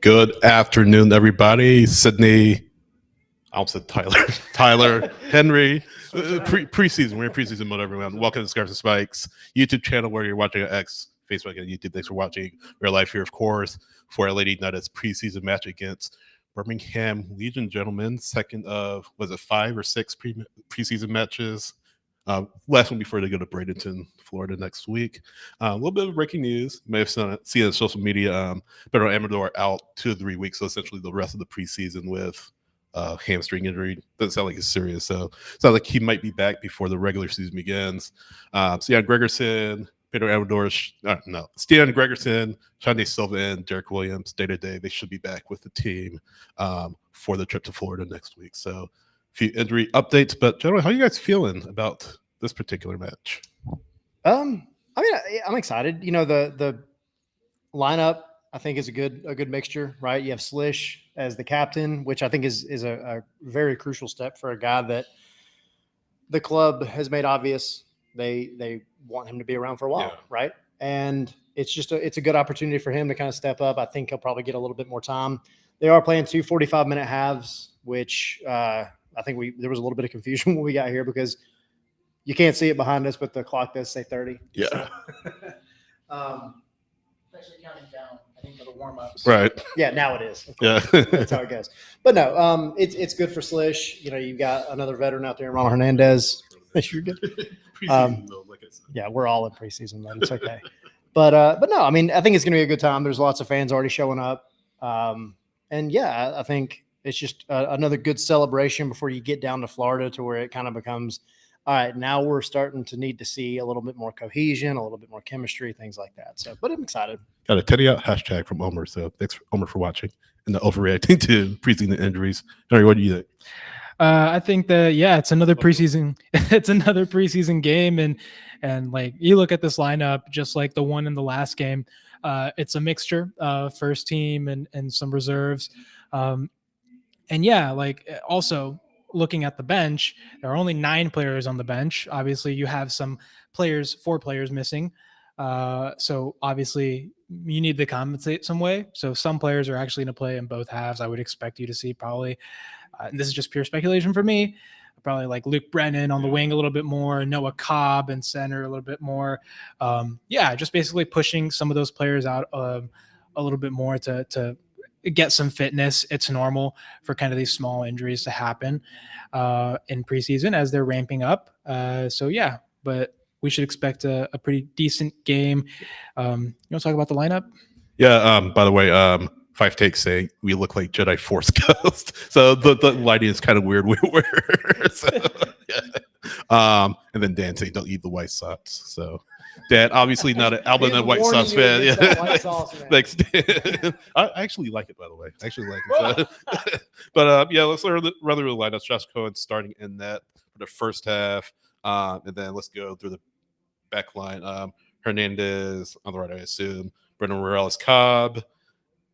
Good afternoon, everybody. Sydney, I almost said Tyler. Tyler, Henry. Preseason. We're in preseason mode, everyone. Welcome to Scarves and Spikes YouTube channel where you're watching at X, Facebook, and YouTube. Thanks for watching. We're live here, of course, for our Lady United's preseason match against Birmingham Legion, gentlemen. Second of, was it 5 or 6 preseason matches? Last one before they go to Bradenton, Florida next week. A little bit of breaking news. You may have seen it on social media. Pedro Amador out 2 to 3 weeks, so essentially the rest of the preseason with hamstring injury. Doesn't sound like it's serious, so it sounds like he might be back before the regular season begins. Stian Gregerson, Pedro Amador, Stian Gregerson, Shande Silva, and Derek Williams, day-to-day, they should be back with the team for the trip to Florida next week. So a few injury updates, but generally, how are you guys feeling about this particular match? I'm excited. You know, the lineup I think is a good mixture, right? You have Slish as the captain, which I think is a very crucial step for a guy that the club has made obvious they want him to be around for a while, right? And it's a good opportunity for him to kind of step up. I think he'll probably get a little bit more time. They are playing 2 45-minute halves, which I think there was a little bit of confusion when we got here because you can't see it behind us, but the clock does say 30. Yeah. So, Especially counting down, I think, for the warm-ups. Right. yeah, now it is. Yeah. That's how it goes. But no, it's good for Slish. You know, you've got another veteran out there, Ronald Hernandez. You're good. Preseason mode, like I said. Yeah, we're all in preseason mode. It's okay. But no, I mean, I think it's going to be a good time. There's lots of fans already showing up. And yeah, I think it's just another good celebration before you get down to Florida to where it kind of becomes, all right, now we're starting to need to see a little bit more cohesion, a little bit more chemistry, things like that. So, but I'm excited. Got a Teddy out hashtag from Omer. So thanks, Omer, for watching and the overreacting to preseason injuries. Henry, what do you think? I think that it's another preseason. It's another preseason game, and like you look at this lineup, just like the one in the last game, it's a mixture of first team and some reserves, and like also looking at the bench, there are only 9 players on the bench. Obviously, you have 4 players missing. So obviously you need to compensate some way. So some players are actually going to play in both halves. I would expect you to see probably, and this is just pure speculation for me, probably like Luke Brennan on the wing a little bit more, Noah Cobb in center a little bit more. Just basically pushing some of those players out a little bit more to get some fitness. It's normal for kind of these small injuries to happen in preseason as they're ramping up. But we should expect a pretty decent game. You want to talk about the lineup? Yeah. By the way, 5 takes say we look like Jedi Force Ghost. So the lighting is kind of weird. So, yeah. And then Dan saying don't eat the white sauce. So Dan, obviously not an Alabama white sauce fan. Yeah. White sauce, man. Thanks, Dan. I actually like it, by the way. I actually like it. So, but let's run through the lineup. Josh Cohen starting in net for the first half. And then let's go through the back line. Hernandez on the right, I assume. Brendan Morales Cobb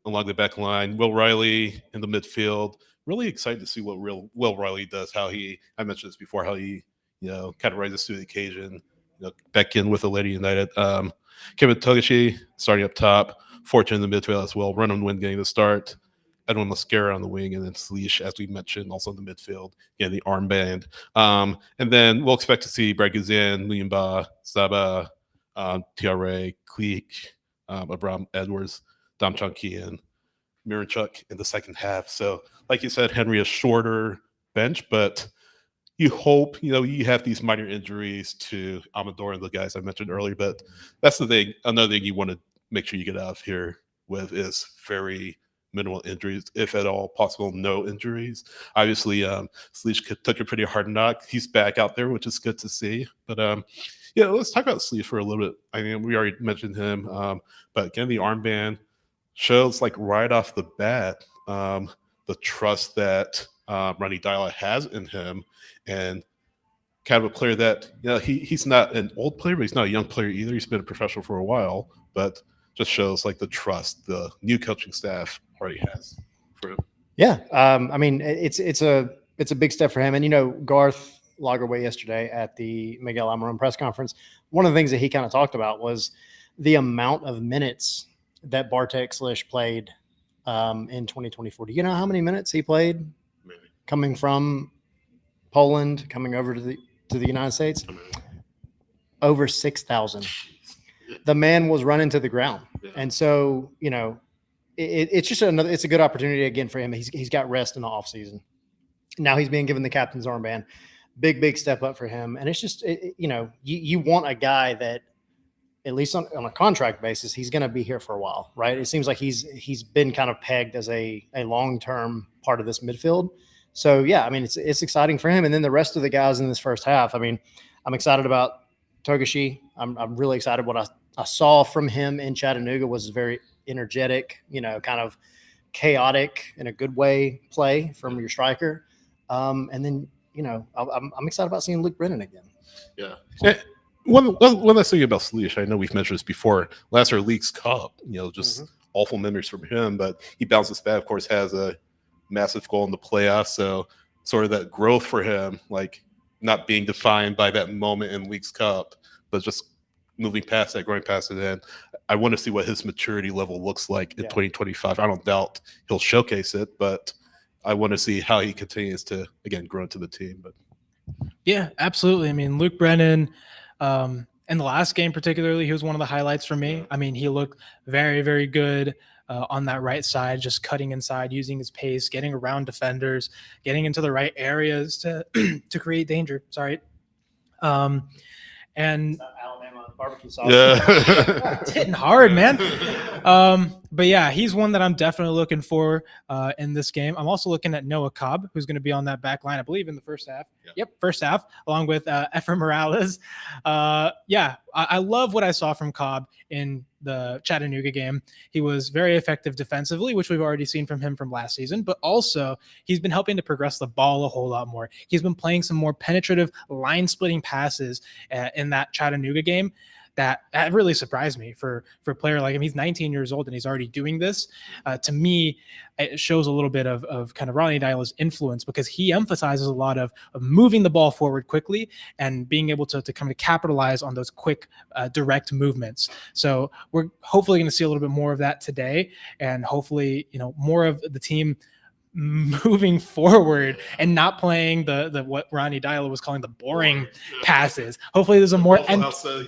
along the back line. Will Riley in the midfield. Really excited to see what Will Riley does. I mentioned this before, how he, kind of rises to the occasion. Back in with the Lady United. Kevin Togashi starting up top. Fortune in the midfield as well. Run and Win getting the start. Edwin Mascara on the wing, and then Sleesh, as we mentioned, also in the midfield. The armband. And then we'll expect to see Brad Guzan, Liumba, Saba, TRA, Cleek, Abram Edwards, Dom Chunky, and Miranchuk in the second half. So, like you said, Henry, a shorter bench, but you hope, you have these minor injuries to Amador and the guys I mentioned earlier, but that's the thing. Another thing you want to make sure you get out of here with is very minimal injuries, if at all possible, no injuries. Obviously, Sleesh took a pretty hard knock. He's back out there, which is good to see. But let's talk about Sleesh for a little bit. I mean, we already mentioned him, but again, the armband shows like right off the bat the trust that Ronnie Dyla has in him, and kind of a player that he's not an old player, but he's not a young player either. He's been a professional for a while, but just shows like the trust the new coaching staff already has for him. Yeah, I mean it's a big step for him, and Garth Lagerway yesterday at the Miguel Almiron press conference, one of the things that he kind of talked about was the amount of minutes that Bartek Slish played in 2024. Do you know how many minutes he played Maybe. coming from Poland, coming over to the United States? Over 6,000. The man was running to the ground. Yeah. And so, it's just it's a good opportunity again for him. He's got rest in the off season. Now he's being given the captain's armband. Big step up for him. And it's just, you want a guy that, at least on a contract basis, he's going to be here for a while, right? It seems like he's been kind of pegged as a long-term part of this midfield. So yeah, I mean, it's exciting for him. And then the rest of the guys in this first half, I mean, I'm excited about Togashi. I'm really excited. What I saw from him in Chattanooga was very energetic, kind of chaotic in a good way play from your striker. And then, I'm excited about seeing Luke Brennan again. Yeah. One last thing about Sleesh, I know we've mentioned this before. Last year, League's Cup, just awful memories from him, but he bounces back. Of course, has a massive goal in the playoffs, so sort of that growth for him, like not being defined by that moment in League's Cup, but just moving past that, going past it. And I want to see what his maturity level looks like in 2025. I don't doubt he'll showcase it, but I want to see how he continues to, again, grow into the team. But yeah, absolutely. I mean, Luke Brennan, in the last game particularly, he was one of the highlights for me. I mean, he looked very, very good on that right side, just cutting inside, using his pace, getting around defenders, getting into the right areas to to create danger. Sorry. And Alabama barbecue sauce. yeah, it's hitting hard, man. But yeah, he's one that I'm definitely looking for in this game. I'm also looking at Noah Cobb, who's going to be on that back line, I believe, in the first half. Yep, first half, along with Efren Morales. I love what I saw from Cobb in the Chattanooga game. He was very effective defensively, which we've already seen from him from last season, but also he's been helping to progress the ball a whole lot more. He's been playing some more penetrative line-splitting passes in that Chattanooga game. That really surprised me for a player like him. He's 19 years old and he's already doing this. To me, it shows a little bit of kind of Ronnie Dyla's influence, because he emphasizes a lot of moving the ball forward quickly and being able to kind of capitalize on those quick, direct movements. So we're hopefully going to see a little bit more of that today, and hopefully, more of the team moving forward and not playing the what Ronnie Dyla was calling the boring passes. Hopefully there's a more hopefully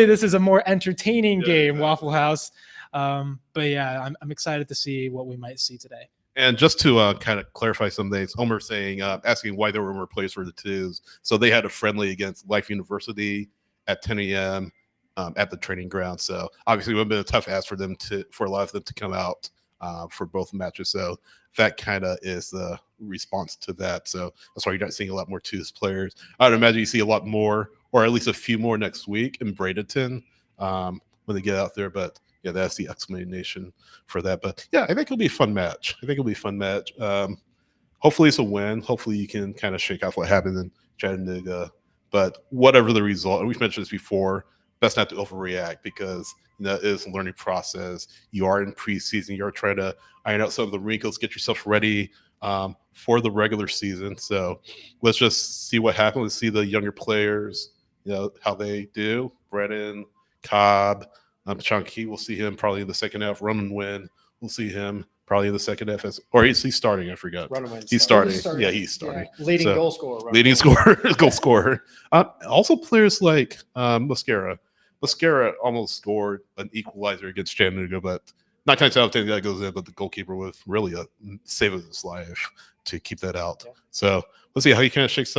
this is a more entertaining game, exactly. Waffle House. But yeah, I'm excited to see what we might see today. And just to kind of clarify some things, Omer saying, asking why there were more players for the twos. So they had a friendly against Life University at 10 a.m. At the training ground. So obviously it would have been a tough ask for a lot of them to come out for both matches. So that kind of is the response to that. So that's why you're not seeing a lot more twos players. I'd imagine you see a lot more, or at least a few more next week in Bradenton when they get out there. But yeah, that's the explanation for that. But yeah, I think it'll be a fun match. Hopefully it's a win. Hopefully you can kind of shake off what happened in Chattanooga. But whatever the result, and we've mentioned this before, best not to overreact, because it is a learning process. You are in preseason. You're trying to iron out some of the wrinkles, get yourself ready for the regular season. So let's just see what happens. Let's see the younger players, how they do. Brennan, Cobb, Sean Key, we'll see him probably in the second half. Roman Wynn, we'll see him probably in the second half. Or is he starting? I forgot. He's starting. Yeah, he's starting. Yeah. Leading goal scorer. Goal scorer. Also players like Mascara. Mascara almost scored an equalizer against Chattanooga, but 9 times out of 10 that goes in, but the goalkeeper with really a save of his life to keep that out. Yeah. So let's see how he kind of shakes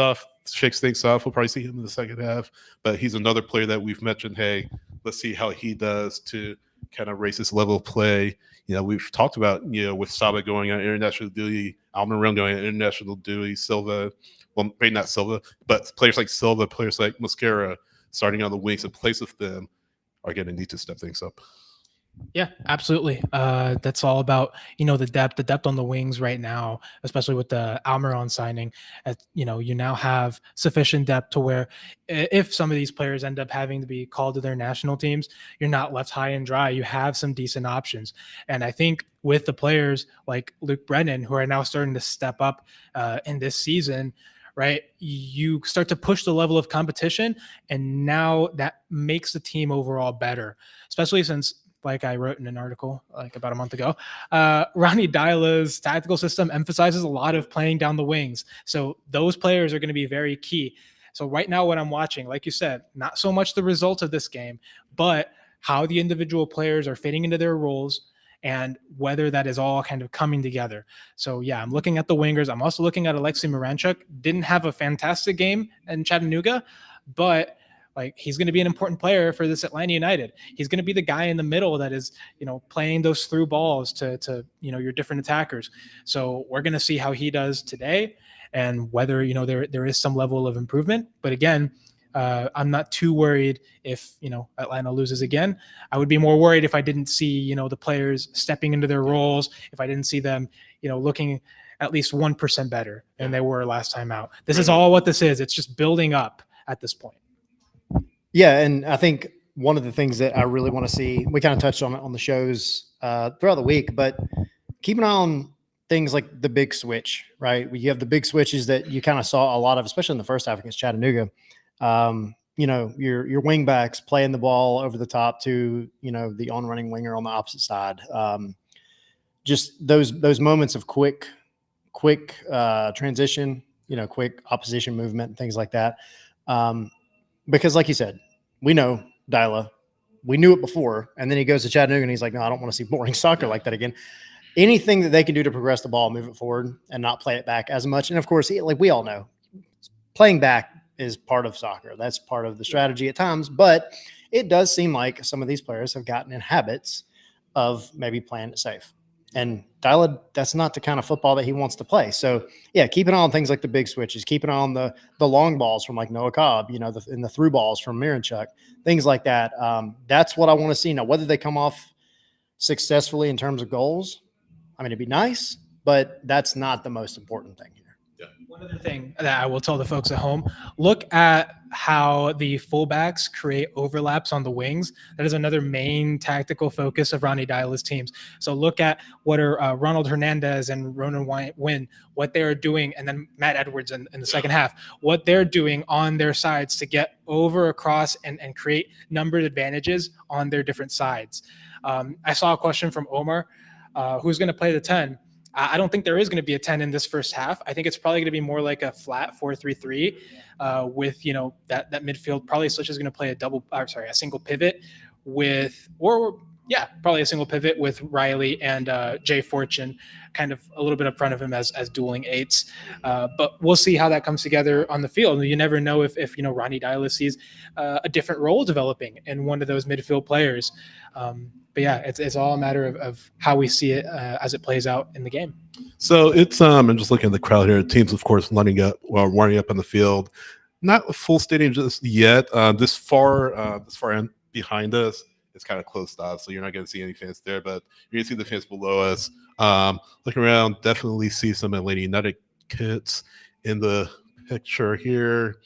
things off. We'll probably see him in the second half, but he's another player that we've mentioned. Hey, let's see how he does to kind of raise his level of play. We've talked about, with Saba going on international duty, Almiron going on international duty, Silva, well, maybe not Silva, but players like Silva, players like Mascara starting on the wings in place of them are going to need to step things up. Yeah, absolutely. That's all about, the depth on the wings right now, especially with the Almiron signing. You now have sufficient depth to where if some of these players end up having to be called to their national teams, you're not left high and dry. You have some decent options. And I think with the players like Luke Brennan, who are now starting to step up in this season, right, you start to push the level of competition, and now that makes the team overall better, especially since like I wrote in an article like about a month ago, Ronnie Dyla's tactical system emphasizes a lot of playing down the wings. So those players are going to be very key. So right now, what I'm watching, like you said, not so much the results of this game, but how the individual players are fitting into their roles and whether that is all kind of coming together. So yeah, I'm looking at the wingers. I'm also looking at Alexei Miranchuk. Didn't have a fantastic game in Chattanooga, but like he's going to be an important player for this Atlanta United. He's going to be the guy in the middle that is, playing those through balls to your different attackers. So we're going to see how he does today and whether, there is some level of improvement. But again, I'm not too worried if, Atlanta loses again. I would be more worried if I didn't see, the players stepping into their roles, if I didn't see them, looking at least 1% better than they were last time out. This is all what this is. It's just building up at this point. Yeah, and I think one of the things that I really want to see, we kind of touched on it on the shows throughout the week, but keep an eye on things like the big switch, right? You have the big switches that you kind of saw a lot of, especially in the first half against Chattanooga. Your wing backs playing the ball over the top to, the on-running winger on the opposite side. Just those moments of quick transition, quick opposition movement, things like that. Because like you said, we know Dyla, we knew it before, and then he goes to Chattanooga and he's like, no, I don't want to see boring soccer like that again. Anything that they can do to progress the ball, move it forward, and not play it back as much. And of course, like we all know, playing back is part of soccer. That's part of the strategy at times, but it does seem like some of these players have gotten in habits of maybe playing it safe. And Dyla, that's not the kind of football that he wants to play. So, yeah, keep an eye on things like the big switches, keep an eye on the long balls from like Noah Cobb, and the through balls from Miranchuk, things like that. That's what I want to see. Now, whether they come off successfully in terms of goals, I mean, it'd be nice, but that's not the most important thing here. One other thing that I will tell the folks at home, look at how the fullbacks create overlaps on the wings. That is another main tactical focus of Ronnie Dyla's teams. So look at what are Ronald Hernandez and Ronan Wynn, what they are doing, and then Matt Edwards in the second half, what they're doing on their sides to get over, across, and create numbered advantages on their different sides. I saw a question from Omar, who's going to play the 10. I don't think there is going to be a 10 in this first half. I think it's probably going to be more like a flat 4-3-3 with, that midfield. Probably Switch is going to play a single pivot probably a single pivot with Riley and Jay Fortune kind of a little bit up front of him as dueling eights. But we'll see how that comes together on the field. You never know if Ronnie Dyla sees a different role developing in one of those midfield players. But yeah, it's all a matter of how we see it as it plays out in the game. So it's I'm just looking at the crowd here. Teams, of course, warming up on the field. Not a full stadium just yet. This far in behind us, it's kind of closed off, so you're not going to see any fans there. But you're going to see the fans below us. Looking around, definitely see some Atlanta United kits in the picture here.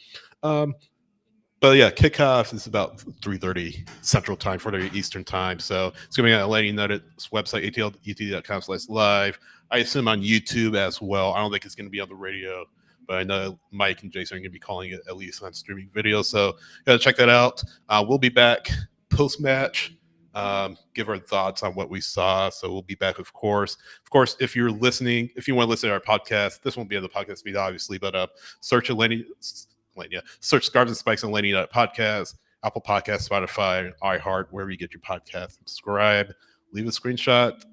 But yeah, kickoff is about 3:30 Central Time, 4:30 Eastern Time. So it's going to be on Atlanta United's website, atlutd.com/live. I assume on YouTube as well. I don't think it's going to be on the radio, but I know Mike and Jason are going to be calling it at least on streaming video. So gotta check that out. We'll be back post-match. Give our thoughts on what we saw. So we'll be back, of course. Of course, if you want to listen to our podcast, this won't be on the podcast feed, obviously, but search Scarves and Spikes and Atlanta United podcast, Apple Podcast, Spotify, iHeart, wherever you get your podcast. Subscribe, leave a screenshot,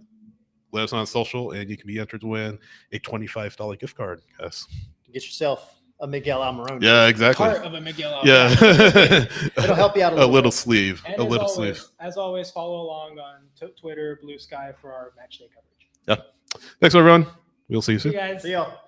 let us know on social, and you can be entered to win a $25 gift card. Yes. Get yourself a Miguel Almiron. Yeah, exactly. Part of a Miguel Almiron. Yeah. It'll help you out a little bit. sleeve. And a little sleeve. As always, follow along on Twitter, Blue Sky for our match day coverage. Yeah. Thanks, everyone. We'll see you soon. See you guys. See y'all.